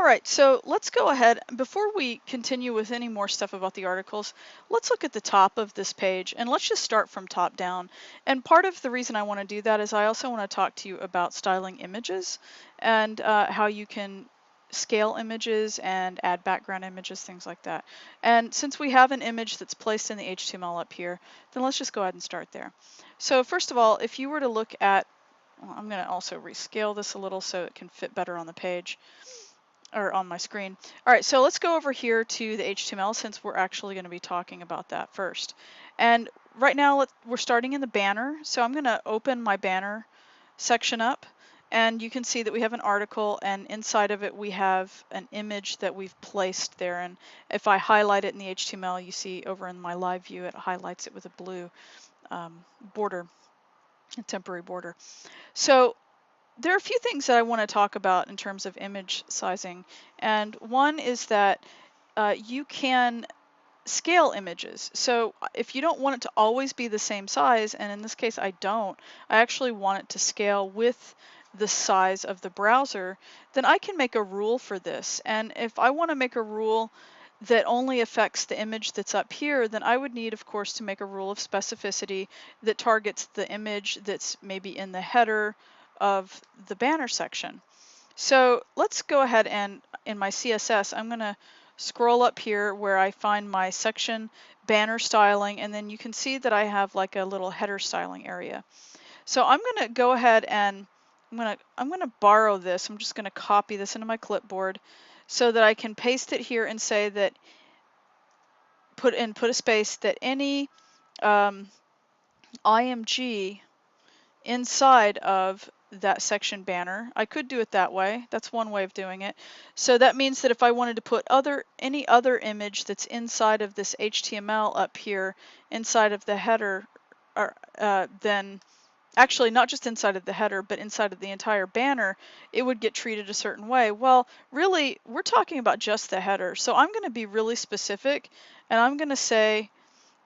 All right, so let's go ahead. Before we continue with any more stuff about the articles, let's look at the top of this page and let's just start from top down. And part of the reason I want to do that is I also want to talk to you about styling images and how you can scale images and add background images, things like that. And since we have an image that's placed in the HTML up here, then let's just go ahead and start there. So first of all, if you were to look at, well, I'm going to also rescale this a little so it can fit better on the page or on my screen. All right, so let's go over here to the HTML since we're actually going to be talking about that first. And right now we're starting in the banner, so I'm going to open my banner section up, and you can see that we have an article, and inside of it we have an image that we've placed there. And if I highlight it in the HTML, you see over in my live view it highlights it with a blue border, a temporary border. So there are a few things that I want to talk about in terms of image sizing, and one is that you can scale images. So if you don't want it to always be the same size, and in this case I don't, I actually want it to scale with the size of the browser, then I can make a rule for this. And if I want to make a rule that only affects the image that's up here, then I would need, of course, to make a rule of specificity that targets the image that's maybe in the header of the banner section. So let's go ahead and in my CSS, I'm going to scroll up here where I find my section banner styling, and then you can see that I have like a little header styling area. So I'm going to go ahead and I'm going to borrow this. I'm just going to copy this into my clipboard so that I can paste it here and say that put a space that any IMG inside of that section banner. I could do it that way. That's one way of doing it. So that means that if I wanted to put any other image that's inside of this HTML up here inside of the header, or then actually not just inside of the header, but inside of the entire banner, it would get treated a certain way. Well, really, we're talking about just the header. So I'm going to be really specific, and I'm going to say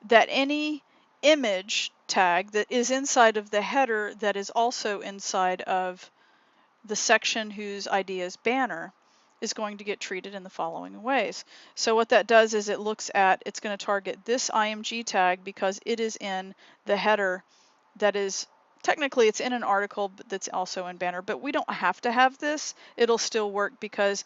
that any image tag that is inside of the header that is also inside of the section whose ID is banner is going to get treated in the following ways. So what that does is it's going to target this IMG tag because it is in the header that is technically it's in an article but that's also in banner, but we don't have to have this. It'll still work because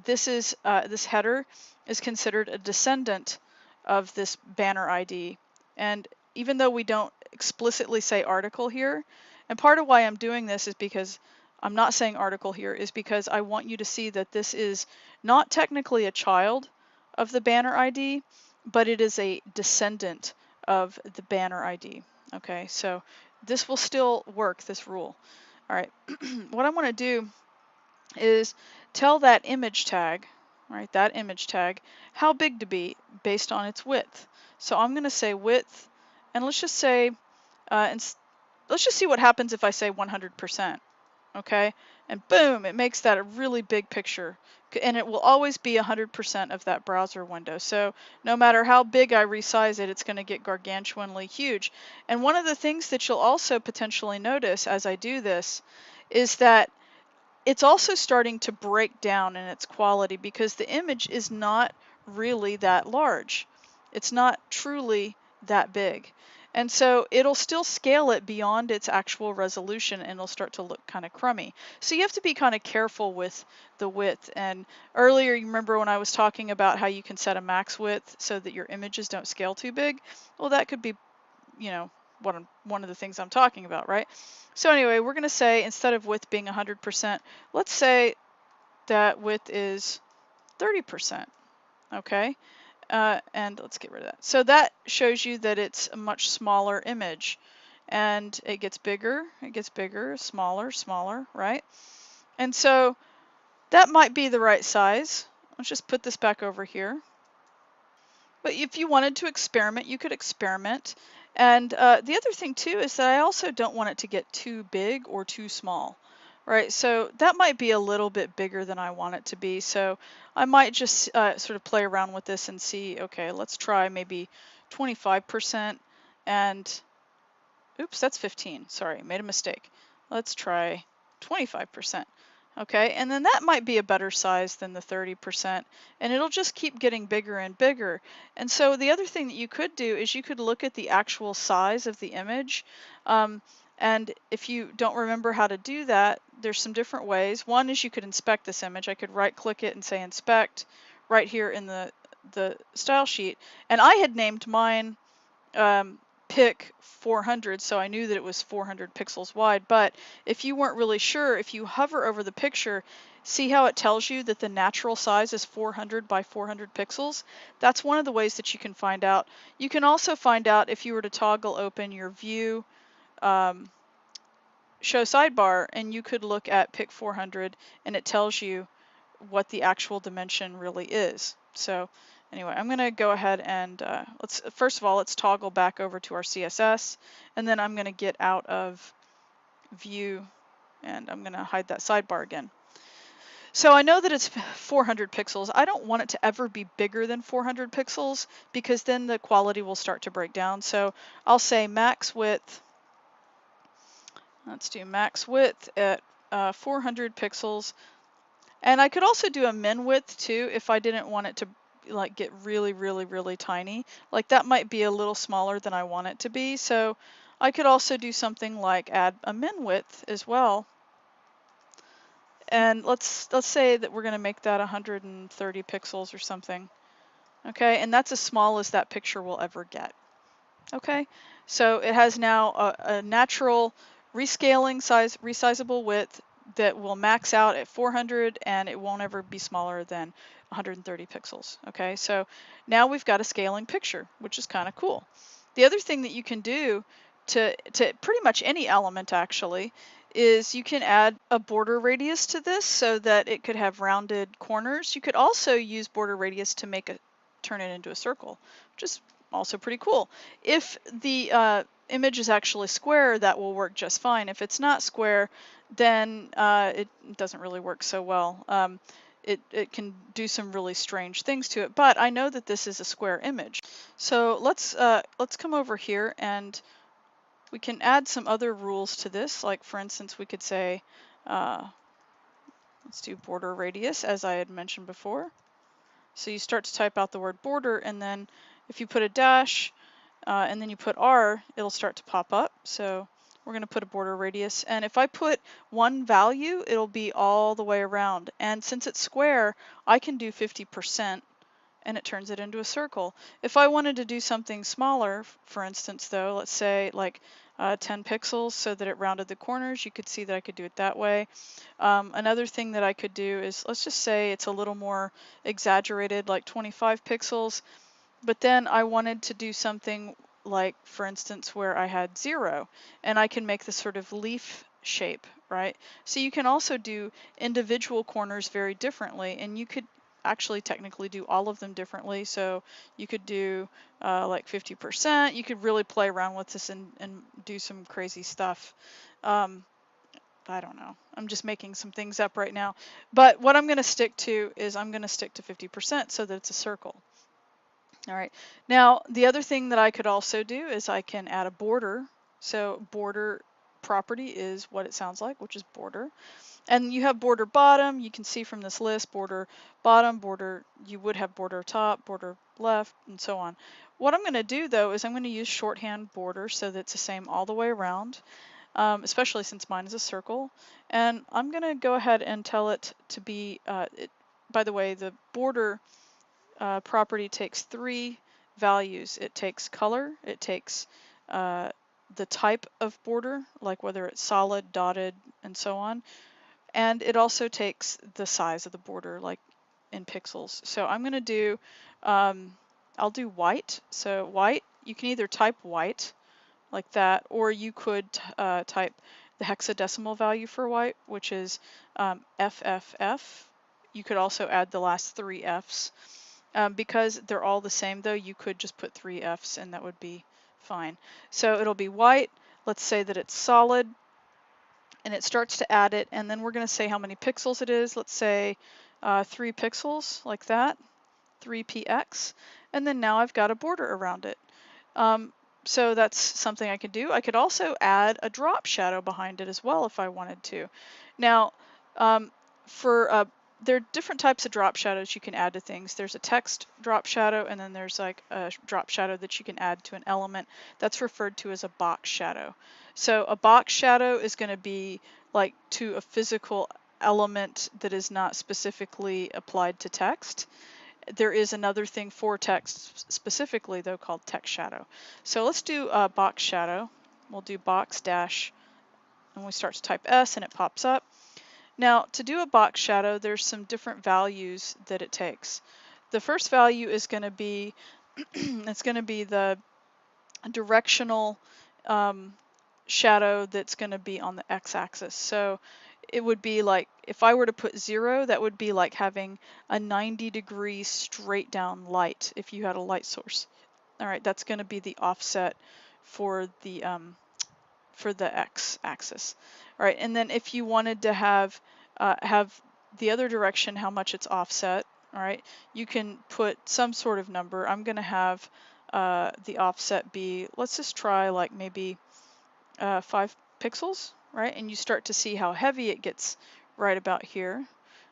this header is considered a descendant of this banner ID. And even though we don't explicitly say article here, and part of why I'm doing this is because I'm not saying article here, is because I want you to see that this is not technically a child of the banner ID, but it is a descendant of the banner ID. Okay, so this will still work, this rule. All right, what I want to do is tell that image tag, right, that image tag, how big to be based on its width. So I'm going to say width, and let's just say, let's just see what happens if I say 100%. Okay, and boom, it makes that a really big picture, and it will always be 100% of that browser window. So no matter how big I resize it, it's going to get gargantuanly huge. And one of the things that you'll also potentially notice as I do this is that it's also starting to break down in its quality because the image is not really that large. It's not truly that big. And so it'll still scale it beyond its actual resolution and it'll start to look kind of crummy. So you have to be kind of careful with the width. And earlier, you remember when I was talking about how you can set a max width so that your images don't scale too big? Well, that could be, you know, one of the things I'm talking about, right? So anyway, we're going to say instead of width being 100%, let's say that width is 30%, okay? And let's get rid of that. So that shows you that it's a much smaller image, and it gets bigger, smaller, smaller, right? And so that might be the right size. Let's just put this back over here. But if you wanted to experiment, you could experiment. And the other thing too is that I also don't want it to get too big or too small, right? So that might be a little bit bigger than I want it to be. So I might just sort of play around with this and see, okay, let's try maybe 25% and, oops, that's 15. Sorry, made a mistake. Let's try 25%. Okay, and then that might be a better size than the 30%, and it'll just keep getting bigger and bigger. And so the other thing that you could do is you could look at the actual size of the image. And if you don't remember how to do that, there's some different ways. One is you could inspect this image. I could right click it and say inspect right here in the style sheet. And I had named mine pic 400, so I knew that it was 400 pixels wide. But if you weren't really sure, if you hover over the picture, see how it tells you that the natural size is 400 by 400 pixels? That's one of the ways that you can find out. You can also find out if you were to toggle open your view show sidebar, and you could look at pic 400 and it tells you what the actual dimension really is. So anyway, I'm going to go ahead and first of all, let's toggle back over to our CSS, and then I'm going to get out of view and I'm going to hide that sidebar again. So I know that it's 400 pixels. I don't want it to ever be bigger than 400 pixels because then the quality will start to break down. So I'll say max width. Let's do max width at 400 pixels. And I could also do a min width too if I didn't want it to like get really, really, really tiny. Like that might be a little smaller than I want it to be. So I could also do something like add a min width as well. And let's say that we're going to make that 130 pixels or something. Okay, and that's as small as that picture will ever get. Okay, so it has now a natural rescaling size, resizable width that will max out at 400, and it won't ever be smaller than 130 pixels. Okay, so now we've got a scaling picture, which is kind of cool. The other thing that you can do to pretty much any element actually is you can add a border radius to this so that it could have rounded corners. You could also use border radius to make turn it into a circle, which is also pretty cool. If the image is actually square, that will work just fine. If it's not square, then it doesn't really work so well. It can do some really strange things to it, but I know that this is a square image. So let's come over here and we can add some other rules to this. Like for instance, we could say, let's do border radius as I had mentioned before. So you start to type out the word border, and then if you put a dash and then you put R, it'll start to pop up. So we're going to put a border radius, and if I put one value, it'll be all the way around. And since it's square, I can do 50%, and it turns it into a circle. If I wanted to do something smaller, for instance, though, let's say like 10 pixels so that it rounded the corners, you could see that I could do it that way. Another thing that I could do is, let's just say it's a little more exaggerated, like 25 pixels, but then I wanted to do something like, for instance, where I had 0, and I can make this sort of leaf shape, right? So you can also do individual corners very differently, and you could actually technically do all of them differently. So you could do like 50%. You could really play around with this and do some crazy stuff. I don't know. I'm just making some things up right now. But what I'm going to stick to is I'm going to stick to 50% so that it's a circle. All right. Now, the other thing that I could also do is I can add a border. So border property is what it sounds like, which is border. And you have border bottom. You can see from this list, border bottom, border, you would have border top, border left, and so on. What I'm going to do, though, is I'm going to use shorthand border so that it's the same all the way around, especially since mine is a circle. And I'm going to go ahead and tell it to be, by the way, the border property takes 3 values. It takes color, it takes the type of border, like whether it's solid, dotted, and so on, and it also takes the size of the border, like in pixels. So I'm going to do, I'll do white. So white, you can either type white like that, or you could type the hexadecimal value for white, which is FFF. You could also add the last 3 Fs. Because they're all the same, though, you could just put 3 Fs and that would be fine. So it'll be white. Let's say that it's solid, and it starts to add it, and then we're going to say how many pixels it is. Let's say 3 pixels, like that, 3px, and then now I've got a border around it. So that's something I could do. I could also add a drop shadow behind it as well if I wanted to. Now, there are different types of drop shadows you can add to things. There's a text drop shadow, and then there's like a drop shadow that you can add to an element. That's referred to as a box shadow. So a box shadow is going to be like to a physical element that is not specifically applied to text. There is another thing for text specifically, though, called text shadow. So let's do a box shadow. We'll do box dash, and we start to type S, and it pops up. Now, to do a box shadow, there's some different values that it takes. The first value is going to be it's going to be the directional shadow that's going to be on the x-axis. So it would be like, if I were to put 0, that would be like having a 90-degree straight down light if you had a light source. All right, that's going to be the offset for the x-axis. All right, and then if you wanted to have the other direction, how much it's offset, all right, you can put some sort of number. I'm going to have the offset be, let's just try like maybe 5 pixels, right? And you start to see how heavy it gets right about here.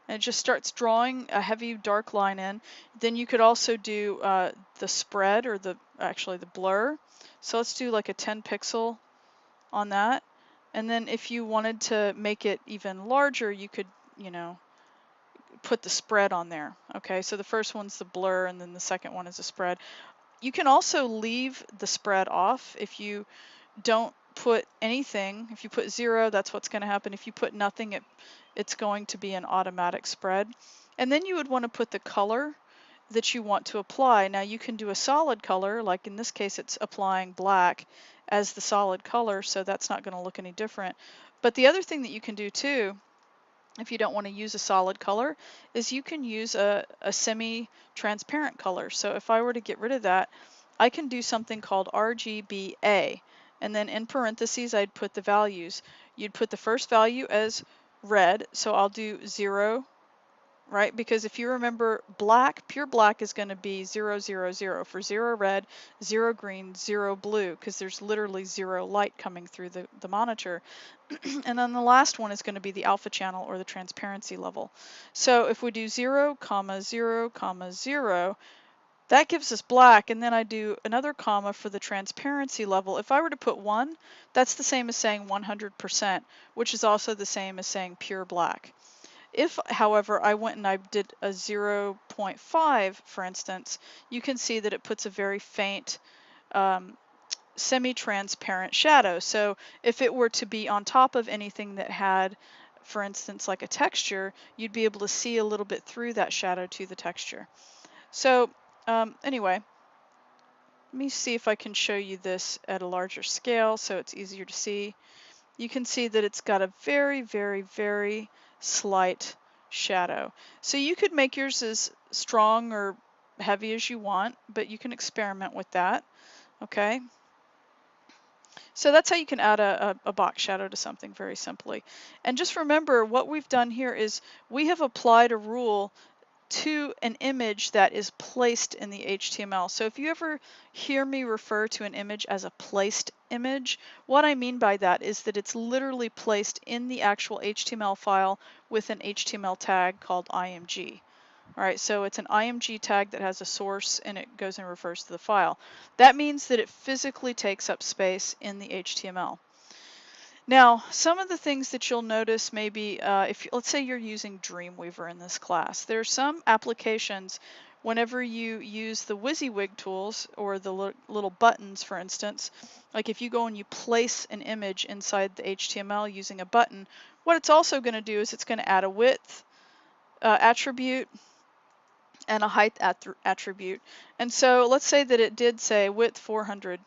And it just starts drawing a heavy dark line in. Then you could also do the spread, or actually the blur. So let's do like a 10 pixel on that. And then if you wanted to make it even larger, you could, put the spread on there. Okay, so the first one's the blur, and then the second one is a spread. You can also leave the spread off. If you don't put anything, if you put 0, that's what's going to happen. If you put nothing, it's going to be an automatic spread. And then you would want to put the color that you want to apply. Now you can do a solid color, like in this case it's applying black as the solid color, so that's not going to look any different. But the other thing that you can do too, if you don't want to use a solid color, is you can use a semi-transparent color. So if I were to get rid of that, I can do something called RGBA, and then in parentheses I'd put the values. You'd put the first value as red, so I'll do 0, right? Because if you remember, black, pure black is going to be 0, 0, 0. For 0 red, 0 green, 0 blue, because there's literally 0 light coming through the monitor. And then the last one is going to be the alpha channel, or the transparency level. So if we do 0, 0, 0, that gives us black, and then I do another comma for the transparency level. If I were to put 1, that's the same as saying 100%, which is also the same as saying pure black. If, however, I went and I did a 0.5, for instance, you can see that it puts a very faint semi-transparent shadow. So if it were to be on top of anything that had, for instance, like a texture, you'd be able to see a little bit through that shadow to the texture. So anyway, let me see if I can show you this at a larger scale so it's easier to see. You can see that it's got a very, very, very slight shadow. So you could make yours as strong or heavy as you want, but you can experiment with that. Okay. So that's how you can add a box shadow to something very simply. And just remember, what we've done here is we have applied a rule to an image that is placed in the HTML. So if you ever hear me refer to an image as a placed image, what I mean by that is that it's literally placed in the actual HTML file with an HTML tag called IMG. All right, so it's an IMG tag that has a source, and it goes and refers to the file. That means that it physically takes up space in the HTML. Now, some of the things that you'll notice maybe, if let's say you're using Dreamweaver in this class, there are some applications whenever you use the WYSIWYG tools, or the little buttons, for instance, like if you go and you place an image inside the HTML using a button, what it's also going to do is it's going to add a width attribute and a height attribute. And so let's say that it did say width 400,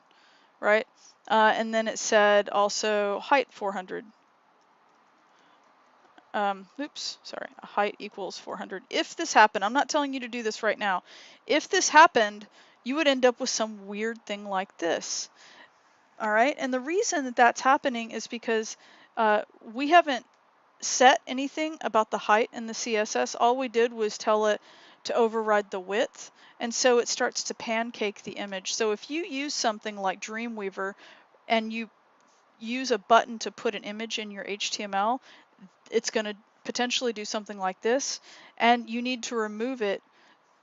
right? And then it said also height 400. Height equals 400. If this happened, I'm not telling you to do this right now. If this happened, you would end up with some weird thing like this. All right, and the reason that that's happening is because we haven't set anything about the height in the CSS. All we did was tell it to override the width, and so it starts to pancake the image. So if you use something like Dreamweaver and you use a button to put an image in your HTML, it's going to potentially do something like this, and you need to remove it,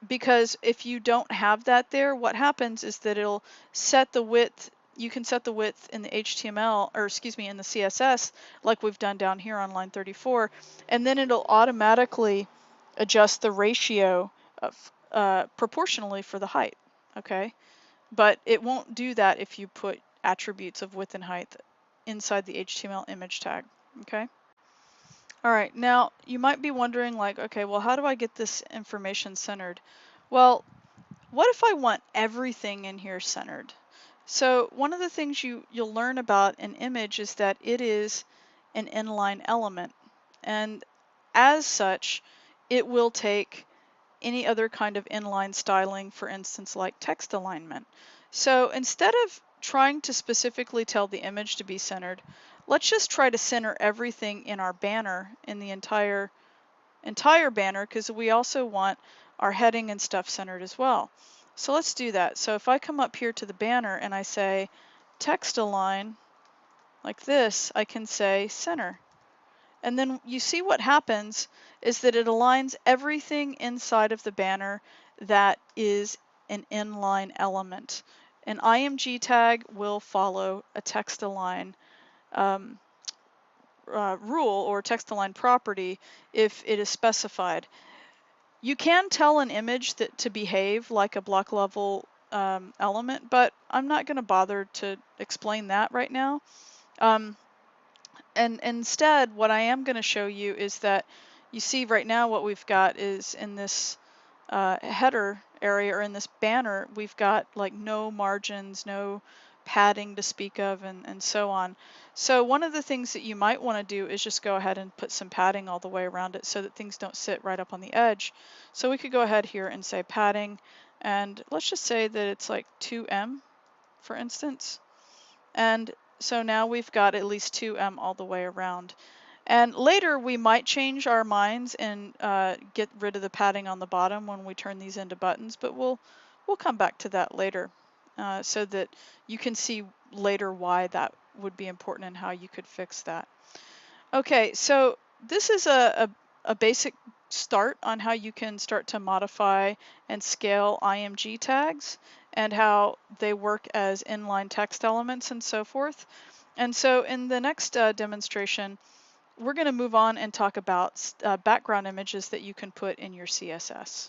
because if you don't have that there, what happens is that it'll set the width. You can set the width in the HTML, or excuse me, in the CSS, like we've done down here on line 34, and then it'll automatically adjust the ratio of proportionally for the height. Okay, but it won't do that if you put attributes of width and height inside the HTML image tag. Okay. All right, now you might be wondering, like, okay, well, how do I get this information centered? Well, what if I want everything in here centered? So one of the things you'll learn about an image is that it is an inline element, and as such, it will take any other kind of inline styling, for instance, like text alignment. So instead of trying to specifically tell the image to be centered, let's just try to center everything in our banner, in the entire banner, because we also want our heading and stuff centered as well. So let's do that. So if I come up here to the banner and I say text align like this, I can say center. And then you see what happens is that it aligns everything inside of the banner that is an inline element. An IMG tag will follow a text align rule or text align property if it is specified. You can tell an image that to behave like a block level element, but I'm not going to bother to explain that right now. And instead, what I am going to show you is that you see right now what we've got is in this header area, or in this banner, we've got like no margins, no padding to speak of, and so on. So one of the things that you might want to do is just go ahead and put some padding all the way around it so that things don't sit right up on the edge. So we could go ahead here and say padding, and let's just say that it's like 2M, for instance. And so now we've got at least 2M all the way around. And later we might change our minds and get rid of the padding on the bottom when we turn these into buttons, but we'll come back to that later so that you can see later why that would be important and how you could fix that. Okay, so this is a basic start on how you can start to modify and scale IMG tags and how they work as inline text elements and so forth. And so in the next demonstration, we're going to move on and talk about background images that you can put in your CSS.